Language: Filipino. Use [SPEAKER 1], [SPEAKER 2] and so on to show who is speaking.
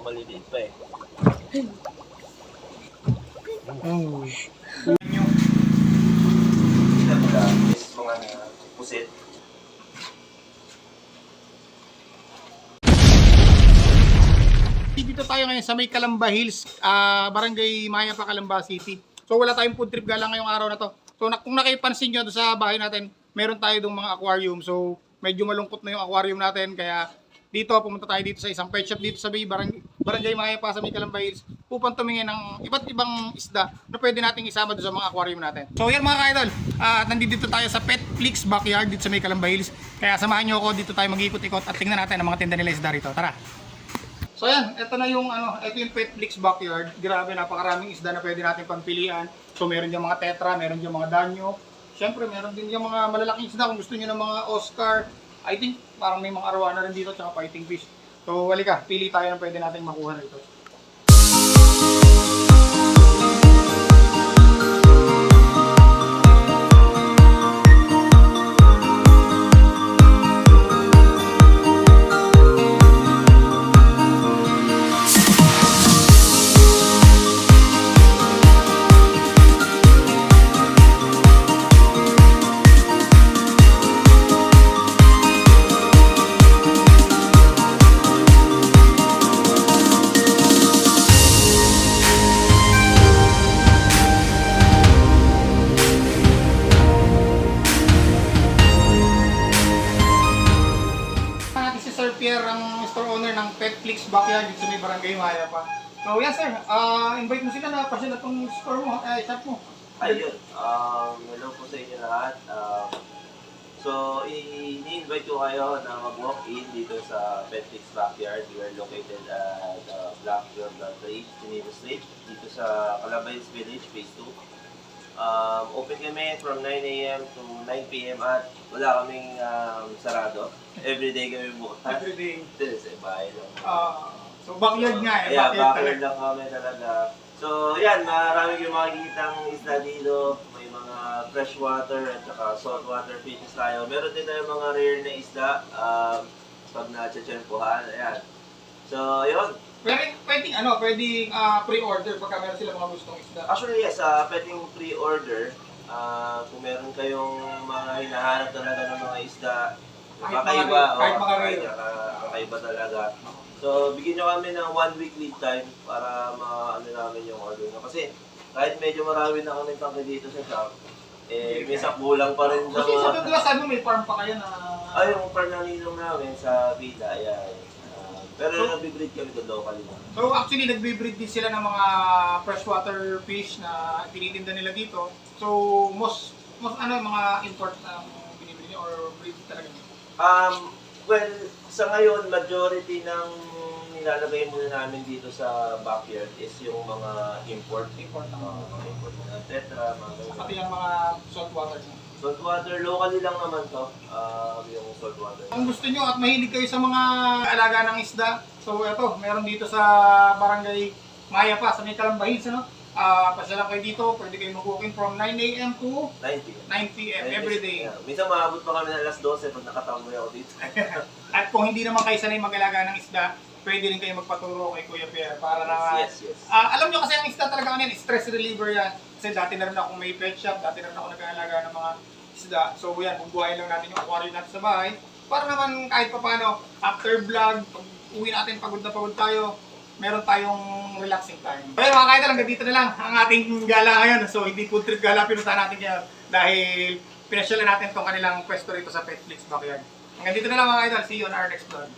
[SPEAKER 1] maliliit pa eh.
[SPEAKER 2] Oh.
[SPEAKER 1] Is mga pusit.
[SPEAKER 2] Dito tayo ngayon sa may Calamba Hills, Barangay Mayapa, Calamba City. So wala tayong food trip gala ngayong araw na to. So kung nakipansin nyo sa bahay natin, meron tayo dong mga aquarium. So medyo malungkot na yung aquarium natin, kaya dito pumunta tayo dito sa isang pet shop dito sa Barangay Mayapa sa may Calamba Hills upang tumingin ng iba't ibang isda na pwede nating isama doon sa mga aquarium natin. So yan mga ka-idol, nandito tayo sa Petflix Backyard dito sa may Calamba Hills. Kaya samahan nyo ako, dito tayo mag-ikot-ikot at tingnan natin ang mga tinda nila isda rito. Tara! So ayan, ito na yung ito yung Petflix Backyard. Grabe, napakaraming isda na pwede natin pagpilian. So meron diyang mga tetra, meron diyang mga danyo. Siyempre, meron din yung mga malalaking isda kung gusto niyo ng mga Oscar. I think parang may mga arwana rin dito tsaka fighting fish. So halika, pili tayo ng pwede nating makuha rito. Sir Pierre, ang store owner ng Petflix Backyard dito sa may Barangay Mayapa. So yes sir, invite mo sila na pasya na itong store mo, shop mo.
[SPEAKER 1] Ayun, hello po sa inyo lahat. So, i-invite ko kayo na mag-walk-in dito sa Petflix Backyard. We are located at Blackfield, Geneva Street, dito sa Calamba Hills Village, Phase 2. Open kami from 9 AM to 9 PM at wala kaming sarado. Everyday kami bukas.
[SPEAKER 2] Everyday.
[SPEAKER 1] This is bahay lang.
[SPEAKER 2] So backyard nga eh,
[SPEAKER 1] Yeah,
[SPEAKER 2] backyard
[SPEAKER 1] backyard lang kami talaga. So, yan, marami kayong makikitang isda dito. May mga freshwater at saka saltwater fishes tayo. Meron din tayong mga rare na isda pag na-tsempohan. Ayan. So, yun.
[SPEAKER 2] Pwedeng pre-order pagka meron sila mga gustong isda.
[SPEAKER 1] Actually, yes, pwedeng pre-order. Kung meron kayong mga hinahanap talaga ng mga isda, kakaiba, kakaiba talaga. So, bigyan nyo kami ng 1 week lead time para ma-ano namin yung order na. Kasi kahit medyo marami na kami tangke dito sa shop, minsan kulang pa rin sa
[SPEAKER 2] Kasi sa Douglas, may farm pa kayo na...
[SPEAKER 1] yung farm na nilong namin sa Villa, ayan. Pero nag-breed kami doon locally.
[SPEAKER 2] So actually, nagbe-breed din sila ng mga freshwater fish na tinitinda nila dito. So, most mga import na binibili or breed talaga nyo?
[SPEAKER 1] Well, sa ngayon, majority ng nilalagay muna namin dito sa backyard is yung mga import.
[SPEAKER 2] Import
[SPEAKER 1] Mga tetra, mga ganyan.
[SPEAKER 2] pati yung mga saltwater nyo.
[SPEAKER 1] Saltwater, locally lang naman to, yung saltwater.
[SPEAKER 2] Kung gusto nyo at mahilig kayo sa mga alaga ng isda, so ito, meron dito sa Barangay Mayapa, sa may Calamba Hills, pasya lang kayo dito, pwede kayo mag-walk-in from 9 AM to 9 PM every day.
[SPEAKER 1] Yeah. Minsan maabot pa kami ng alas 12 pag nakatamboy ako dito.
[SPEAKER 2] At kung hindi naman kayo sanay mag-alaga ng isda, pwede rin kayo magpaturo kay Kuya Pierre para na...
[SPEAKER 1] Yes.
[SPEAKER 2] alam nyo kasi ang isda talaga kanyan, stress reliever yan. Kasi dati na rin ako may pet shop, dati na rin ako nag-aalaga ng mga isda. So yan, bubuhayin lang natin yung aquarium natin sa bahay. Para naman kahit pa paano, after vlog, pag uwi natin pagod na pagod tayo, meron tayong relaxing time. Pero mga kaidol, hanggang dito na lang ang ating gala ngayon. So hindi food trip gala, pinuntahan natin kaya dahil pinasyalan natin itong kanilang pwesto rito sa Petflix Backyard. Hanggang dito na lang mga kaidol, see you on our next vlog.